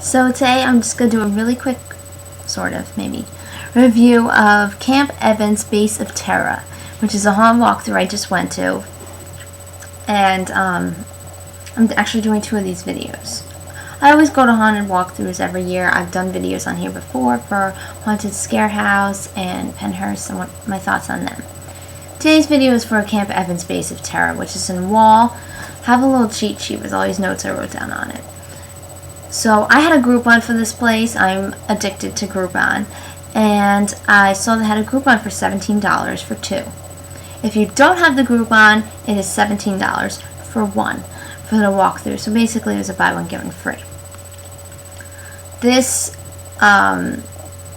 So today I'm just going to do a really quick, sort of, maybe, review of Camp Evans Base of Terror, which is a haunted walkthrough I just went to. And I'm actually doing 2 of these videos. I always go to haunted walkthroughs every year. I've done videos on here before for Haunted Scare House and Penhurst and what my thoughts on them. Today's video is for Camp Evans Base of Terror, which is in Wall. I have a little cheat sheet with all these notes I wrote down on it. So I had a Groupon for this place. I'm addicted to Groupon. And I saw they had a Groupon for $17 for 2. If you don't have the Groupon, it is $17 for 1 for the walkthrough. So basically it was a buy one, get one free. This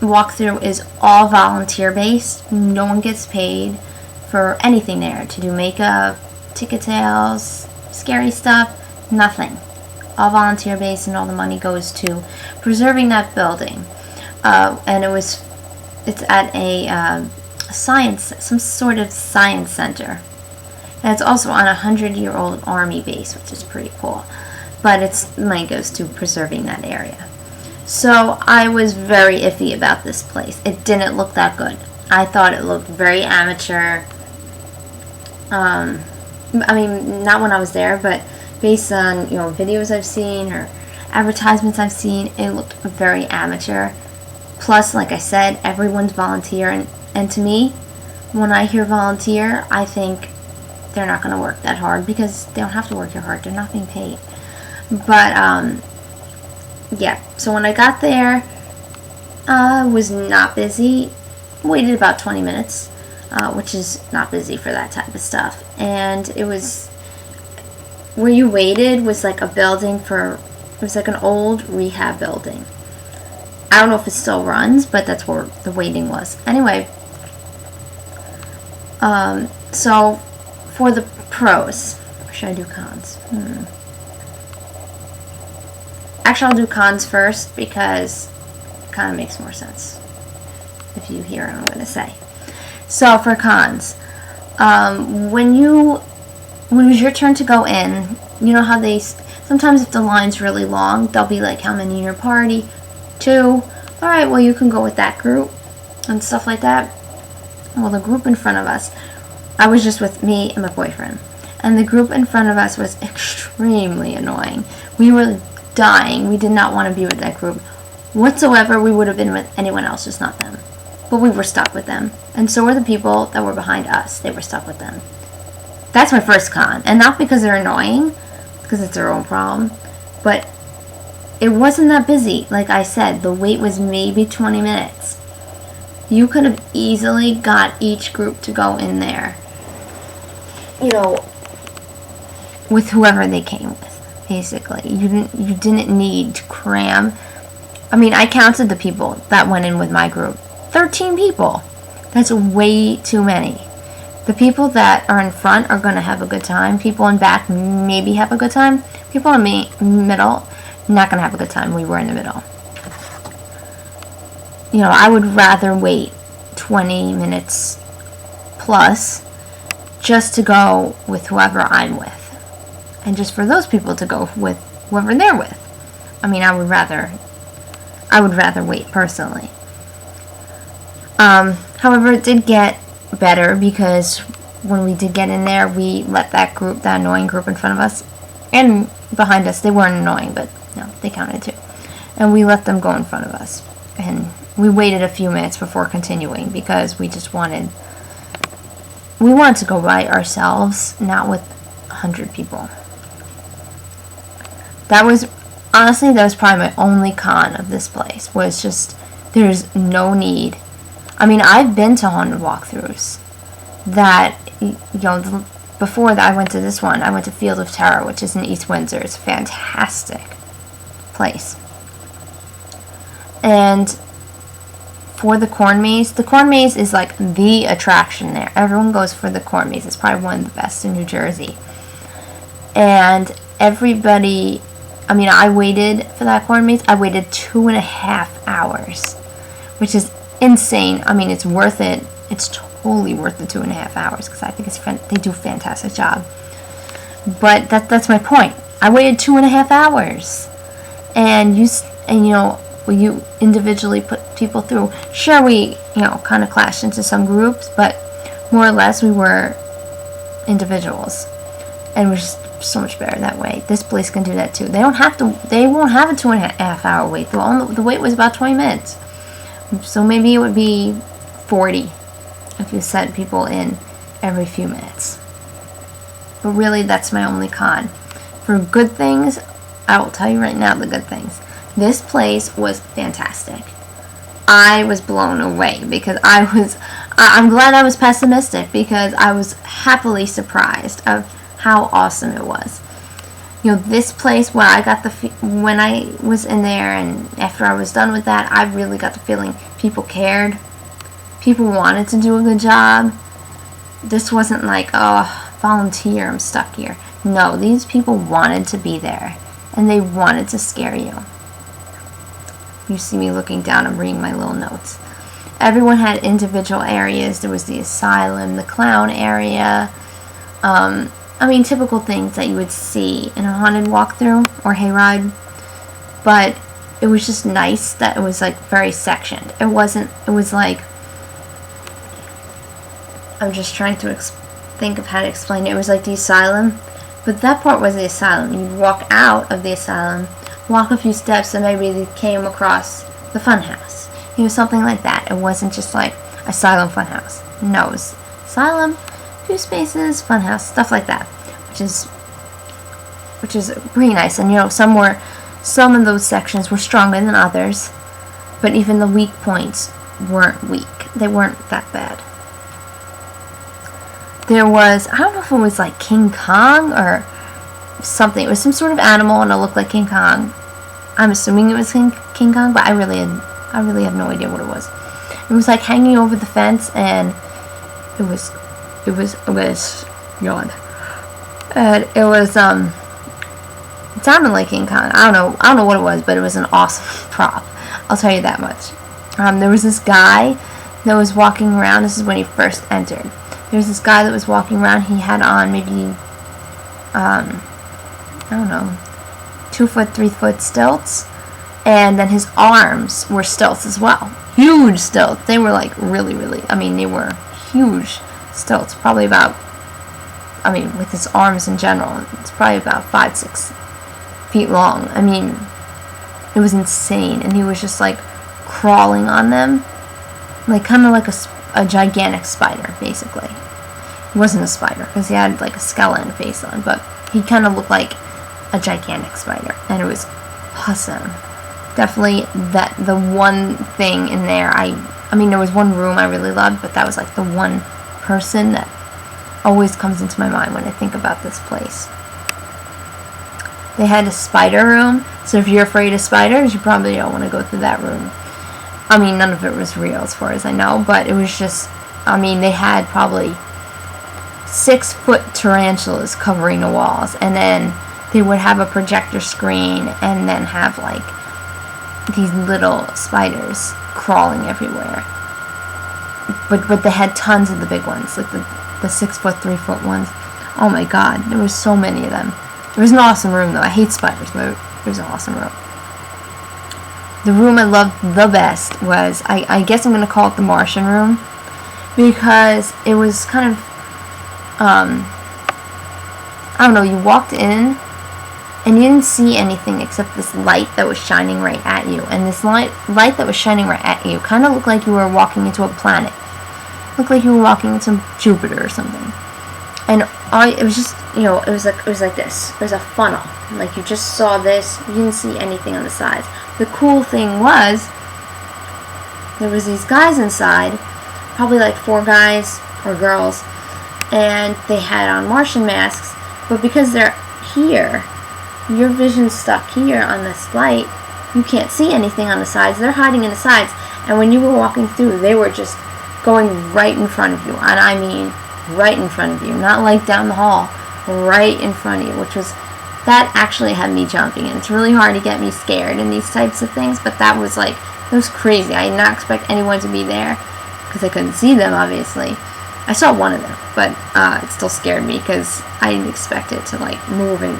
walkthrough is all volunteer based. No one gets paid for anything there. To do makeup, ticket sales, scary stuff, nothing. All volunteer based, and all the money goes to preserving that building. And it's at a some sort of science center. And it's also on a 100-year-old army base, which is pretty cool. But its money goes to preserving that area. So I was very iffy about this place. It didn't look that good. I thought it looked very amateur. I mean, not when I was there, but based on, videos I've seen or advertisements I've seen, it looked very amateur. Plus, like I said, everyone's volunteer, and to me, when I hear volunteer, I think they're not going to work that hard because they don't have to work that hard. They're not being paid. But, yeah. So when I got there, I was not busy. Waited about 20 minutes, which is not busy for that type of stuff. And it was... where you waited was like a building it was like an old rehab building. I don't know if it still runs, but that's where the waiting was. Anyway, so for the pros, or should I do cons? Actually, I'll do cons first because it kind of makes more sense if you hear what I'm going to say. So for cons, when it was your turn to go in, you know how sometimes if the line's really long, they'll be like, how many in your party? 2. Alright, well, you can go with that group and stuff like that. Well, the group in front of us, I was just with me and my boyfriend. And the group in front of us was extremely annoying. We were dying. We did not want to be with that group whatsoever. We would have been with anyone else, just not them. But we were stuck with them. And so were the people that were behind us. They were stuck with them. That's my first con. And not because they're annoying, because it's their own problem, but it wasn't that busy. Like I said, the wait was maybe 20 minutes. You could have easily got each group to go in there, with whoever they came with, basically. You didn't need to cram. I mean, I counted the people that went in with my group. 13 people. That's way too many. The people that are in front are going to have a good time. People in back maybe have a good time. People in the middle, not going to have a good time. We were in the middle. I would rather wait 20 minutes plus just to go with whoever I'm with. And just for those people to go with whoever they're with. I mean, I would rather wait personally. However, it did get better because when we did get in there, we let that annoying group in front of us and behind us, they weren't annoying, but they counted too, and we let them go in front of us, and we waited a few minutes before continuing because we wanted to go by ourselves, not with 100 people. That was probably my only con of this place, was just there's no need. I mean, I've been to haunted walkthroughs that, before that I went to this one, I went to Field of Terror, which is in East Windsor. It's a fantastic place. And for the corn maze is like the attraction there. Everyone goes for the corn maze. It's probably one of the best in New Jersey. And everybody, I waited for that corn maze. I waited 2.5 hours, which is insane. I mean, it's worth it. It's totally worth the 2.5 hours because I think they do a fantastic job. But that's my point. I waited 2.5 hours, and And you individually put people through. Sure, we kind of clashed into some groups, but more or less we were individuals, and it was just so much better that way. This place can do that too. They won't have a 2.5 hour wait. The wait was about 20 minutes, so maybe it would be 40 if you sent people in every few minutes. But really, that's my only con. For good things, I will tell you right now the good things. This place was fantastic. I was blown away because I'm glad I was pessimistic, because I was happily surprised of how awesome it was. This place, when I was in there and after I was done with that, I really got the feeling people cared. People wanted to do a good job. This wasn't like, oh, volunteer, I'm stuck here. No, these people wanted to be there, and they wanted to scare you. You see me looking down and reading my little notes. Everyone had individual areas. There was the asylum, the clown area. Typical things that you would see in a haunted walkthrough or hayride. But it was just nice that it was like very sectioned. It was like, I'm just trying to think of how to explain it. It was like the asylum, but that part was the asylum. You'd walk out of the asylum, walk a few steps, and maybe you came across the funhouse. Something like that. It wasn't just like asylum, funhouse. No, it was asylum, few spaces, funhouse, stuff like that, which is pretty nice. And some of those sections were stronger than others, but even the weak points weren't weak. They weren't that bad. There was, I don't know if it was like King Kong or something. It was some sort of animal, and it looked like King Kong. I'm assuming it was King Kong, but I really have no idea what it was. It was like hanging over the fence, and it was yawn. And it sounded like King Kong. I don't know what it was, but it was an awesome prop. I'll tell you that much. There was this guy that was walking around. This is when he first entered. There was this guy that was walking around. He had on maybe, I don't know, 2 foot, 3 foot stilts, and then his arms were stilts as well. Huge stilts. They were like really, really, they were huge stilts. Probably about, with his arms in general, it's probably about 5-6 feet long. It was insane, and he was just like crawling on them, like kind of like a gigantic spider, basically. He wasn't a spider because he had like a skeleton face on, but he kind of looked like a gigantic spider, and it was awesome. Definitely the one thing in there, there was one room I really loved, but that was like the one person that always comes into my mind when I think about this place. They had a spider room, so if you're afraid of spiders, you probably don't want to go through that room. None of it was real as far as I know, but it was just, they had probably 6 foot tarantulas covering the walls, and then they would have a projector screen and then have like these little spiders crawling everywhere. But they had tons of the big ones, like the 6 foot, 3 foot ones. Oh my god, there were so many of them. It was an awesome room though. I hate spiders, but it was an awesome room. The room I loved the best was, I guess I'm going to call it the Martian room, because it was kind of, you walked in and you didn't see anything except this light that was shining right at you. And this light that was shining right at you kind of looked like you were walking into a planet. Looked like you were walking into Jupiter or something. And it was just, it was like this. It was a funnel. Like you just saw this. You didn't see anything on the sides. The cool thing was, there was these guys inside, probably like 4 guys or girls, and they had on Martian masks, but because they're here, your vision's stuck here on this light, you can't see anything on the sides. They're hiding in the sides, and when you were walking through, they were just going right in front of you, and right in front of you, not like down the hall, right in front of you, that actually had me jumping, and it's really hard to get me scared in these types of things, but it was crazy. I did not expect anyone to be there, because I couldn't see them, obviously. I saw one of them, but it still scared me, because I didn't expect it to, move and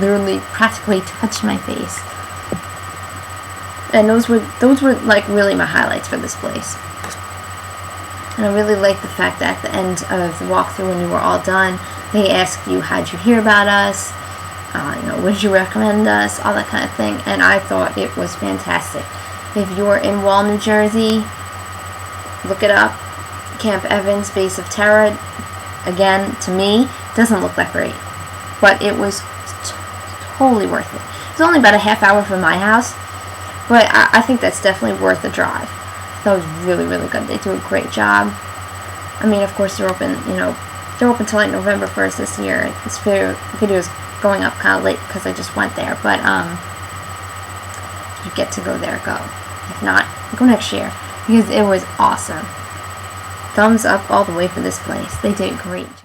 literally practically touch my face. And those were like really my highlights for this place. And I really liked the fact that at the end of the walkthrough, when you were all done, they asked you, how'd you hear about us? Would you recommend us? All that kind of thing. And I thought it was fantastic. If you're in Wall, New Jersey, look it up. Camp Evans, Base of Terror. Again, to me, doesn't look that great. But it was totally worth it. It's only about a half hour from my house. But I think that's definitely worth the drive. That was really, really good. They do a great job. I mean, of course, they're open, they're open till like November 1st this year. This video is going up kind of late because I just went there. But, if you get to go there, go. If not, go next year. Because it was awesome. Thumbs up all the way for this place. They did a great job.